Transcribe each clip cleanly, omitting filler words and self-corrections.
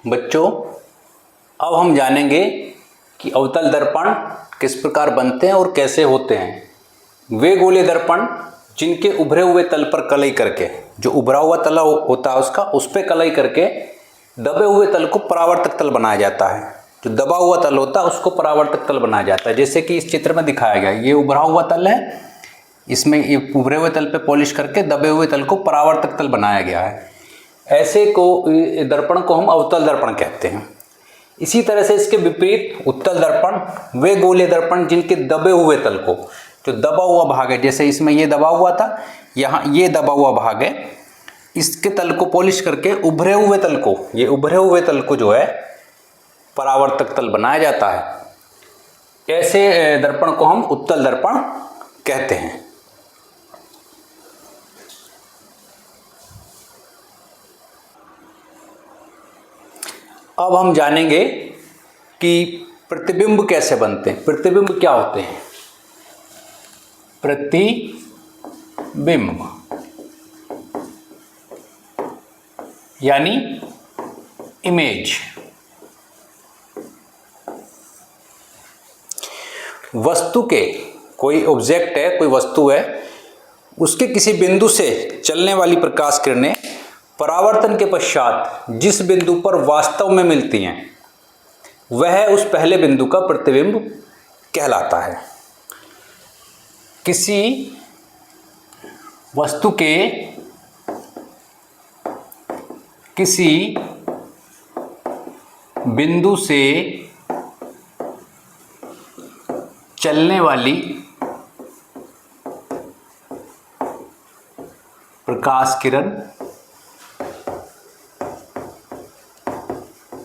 बच्चों, अब हम जानेंगे कि अवतल दर्पण किस प्रकार बनते हैं और कैसे होते हैं। वे गोले दर्पण जिनके उभरे हुए तल पर कलई करके, जो उभरा हुआ तला होता है उसका, उस पर कलई करके दबे हुए तल को परावर्तक तल बनाया जाता है। जो दबा हुआ तल होता है उसको परावर्तक तल बनाया जाता है। जैसे कि इस चित्र में दिखाया गया, ये उभरा हुआ तल है, इसमें ये उभरे हुए तल पे पॉलिश करके दबे हुए तल को परावर्तक तल बनाया गया है। ऐसे को दर्पण को हम अवतल दर्पण कहते हैं। इसी तरह से इसके विपरीत उत्तल दर्पण वे गोले दर्पण जिनके दबे हुए तल को, जो दबा हुआ भाग है, जैसे इसमें ये दबा हुआ था, यहाँ ये दबा हुआ भाग है, इसके तल को पॉलिश करके उभरे हुए तल को, ये उभरे हुए तल को जो है परावर्तक तल बनाया जाता है। ऐसे दर्पण को हम उत्तल दर्पण कहते हैं। अब हम जानेंगे कि प्रतिबिंब कैसे बनते हैं। प्रतिबिंब क्या होते हैं? प्रतिबिंब यानी इमेज। वस्तु के, कोई ऑब्जेक्ट है, कोई वस्तु है, उसके किसी बिंदु से चलने वाली प्रकाश किरणें परावर्तन के पश्चात जिस बिंदु पर वास्तव में मिलती हैं, वह उस पहले बिंदु का प्रतिबिंब कहलाता है। किसी वस्तु के किसी बिंदु से चलने वाली प्रकाश किरण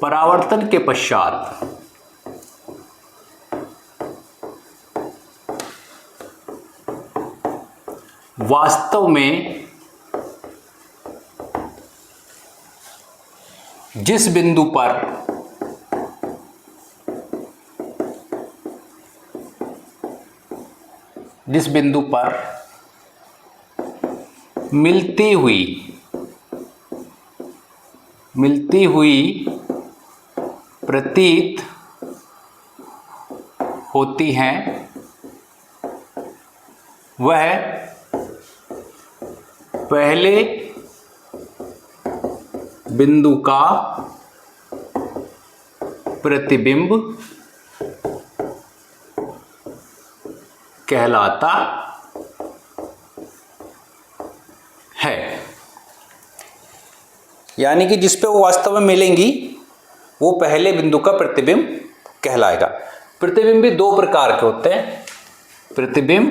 परावर्तन के पश्चात वास्तव में जिस बिंदु पर मिलती हुई प्रतीत होती हैं, वह पहले बिंदु का प्रतिबिंब कहलाता है। यानी कि जिस पे वो वास्तव में मिलेंगी वो पहले बिंदु का प्रतिबिंब कहलाएगा। प्रतिबिंब भी दो प्रकार के होते हैं। प्रतिबिंब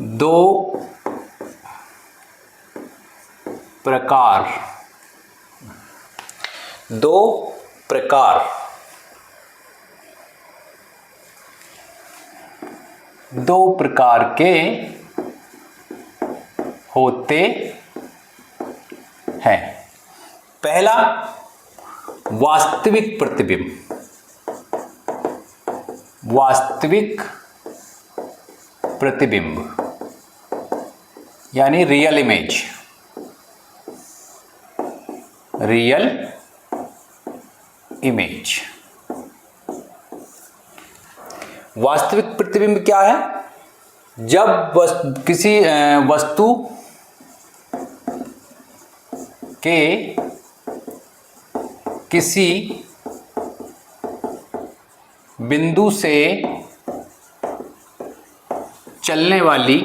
दो प्रकार के होते हैं। पहला वास्तविक प्रतिबिंब, यानी रियल इमेज, वास्तविक प्रतिबिंब क्या है? जब किसी वस्तु के किसी बिंदु से चलने वाली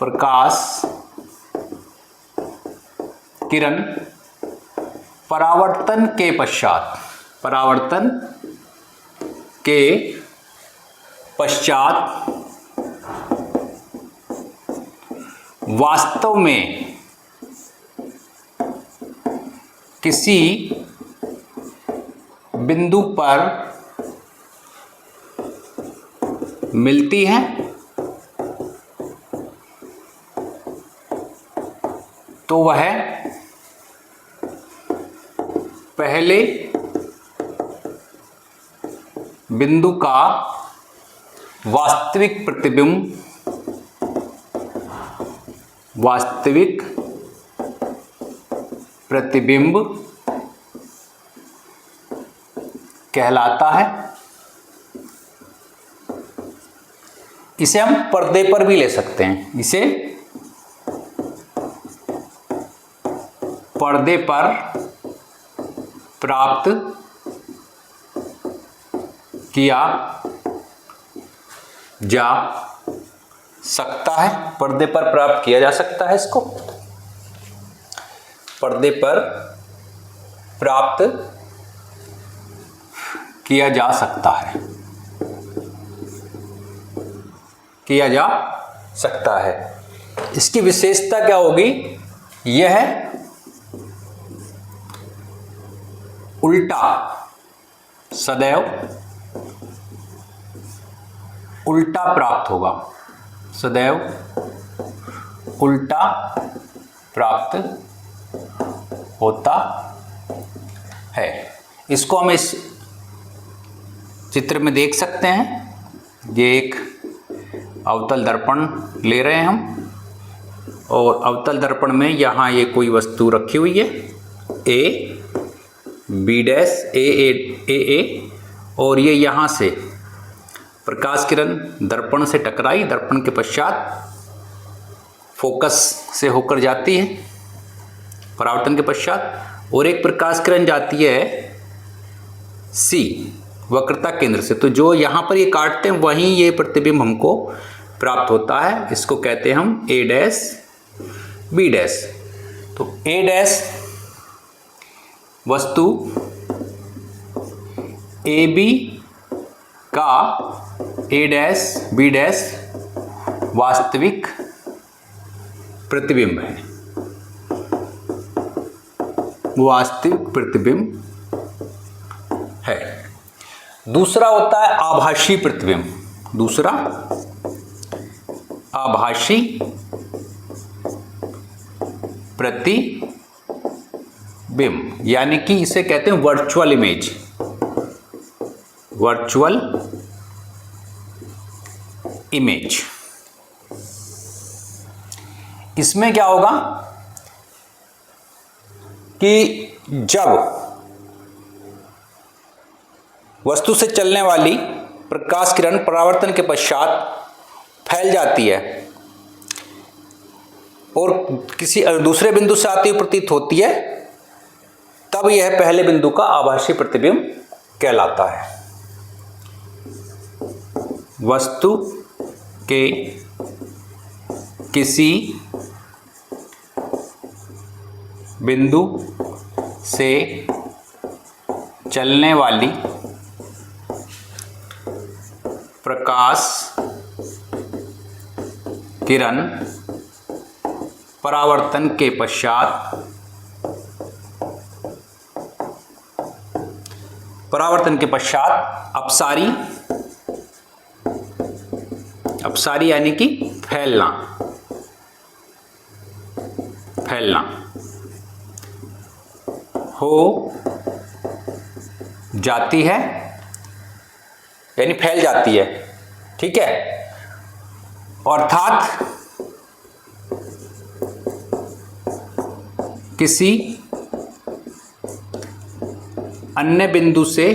प्रकाश किरण परावर्तन के पश्चात वास्तव में किसी बिंदु पर मिलती हैं, तो वह पहले बिंदु का वास्तविक प्रतिबिंब वास्तविक प्रतिबिंब कहलाता है। इसे हम पर्दे पर भी ले सकते हैं। इसे पर्दे पर प्राप्त किया जा सकता है। पर्दे पर प्राप्त किया जा सकता है। इसको पर्दे पर प्राप्त किया जा सकता है, किया जा सकता है। इसकी विशेषता क्या होगी? यह उल्टा, सदैव उल्टा प्राप्त होगा, सदैव उल्टा प्राप्त होता है। इसको हम इस चित्र में देख सकते हैं। ये एक अवतल दर्पण ले रहे हैं हम, और अवतल दर्पण में यहाँ ये कोई वस्तु रखी हुई है, ए बी डैश ए, और ये यहाँ से प्रकाश किरण दर्पण से टकराई, दर्पण के पश्चात फोकस से होकर जाती है परावर्तन के पश्चात, और एक प्रकाश किरण जाती है सी वक्रता केंद्र से। तो जो यहाँ पर ये काटते हैं वहीं ये प्रतिबिंब हमको प्राप्त होता है। इसको कहते हैं हम ए डैश बी डैश। तो ए डैश वस्तु ए बी का ए डैश बी डैश वास्तविक प्रतिबिंब है, वास्तविक प्रतिबिंब है। दूसरा होता है आभासी प्रतिबिंब। दूसरा आभासी प्रतिबिंब, यानी कि इसे कहते हैं वर्चुअल इमेज, वर्चुअल इमेज। इसमें क्या होगा कि जब वस्तु से चलने वाली प्रकाश किरण परावर्तन के पश्चात फैल जाती है और किसी दूसरे बिंदु से आती हुई प्रतीत होती है, तब यह पहले बिंदु का आभासी प्रतिबिंब कहलाता है। वस्तु के किसी बिंदु से चलने वाली प्रकाश किरण परावर्तन के पश्चात, अपसारी, अपसारी यानी कि फैलना, हो जाती है, यानी फैल जाती है। ठीक है, अर्थात किसी अन्य बिंदु से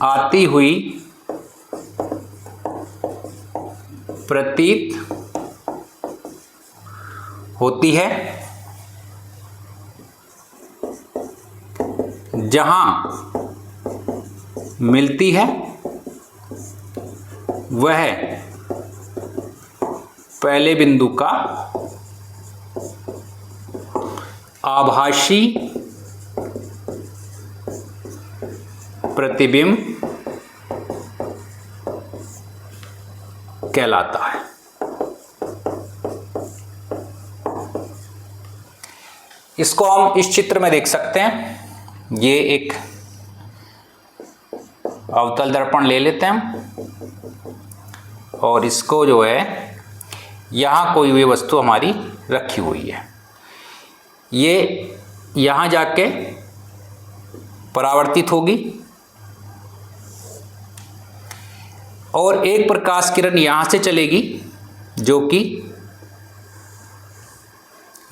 आती हुई प्रतीत होती है, जहां मिलती है वह पहले बिंदु का आभासी प्रतिबिंब कहलाता है। इसको हम इस चित्र में देख सकते हैं। ये एक अवतल दर्पण ले लेते हैं हम, और इसको जो है यहाँ कोई भी वस्तु हमारी रखी हुई है, ये यहाँ जाके परावर्तित होगी और एक प्रकाश किरण यहां से चलेगी, जो कि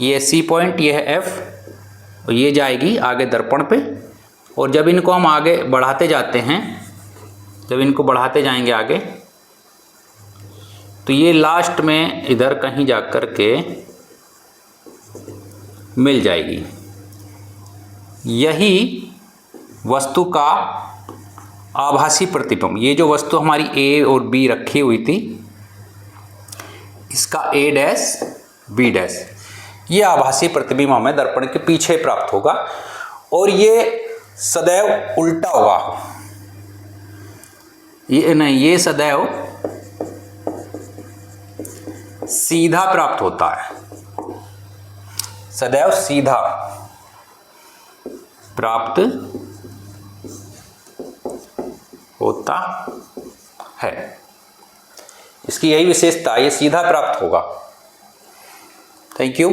ये C पॉइंट, ये है F, और ये जाएगी आगे दर्पण पे। और जब इनको हम आगे बढ़ाते जाते हैं, जब इनको बढ़ाते जाएंगे आगे, तो ये लास्ट में इधर कहीं जाकर के मिल जाएगी। यही वस्तु का आभासी प्रतिबिंब, ये जो वस्तु हमारी A और B रखी हुई थी, इसका A डैश B डैश, ये आभासी प्रतिबिंब हमें दर्पण के पीछे प्राप्त होगा और ये सदैव उल्टा होगा। ये नहीं, ये सदैव सीधा प्राप्त होता है, सदैव सीधा प्राप्त होता है। इसकी यही विशेषता, ये सीधा प्राप्त होगा। Thank you.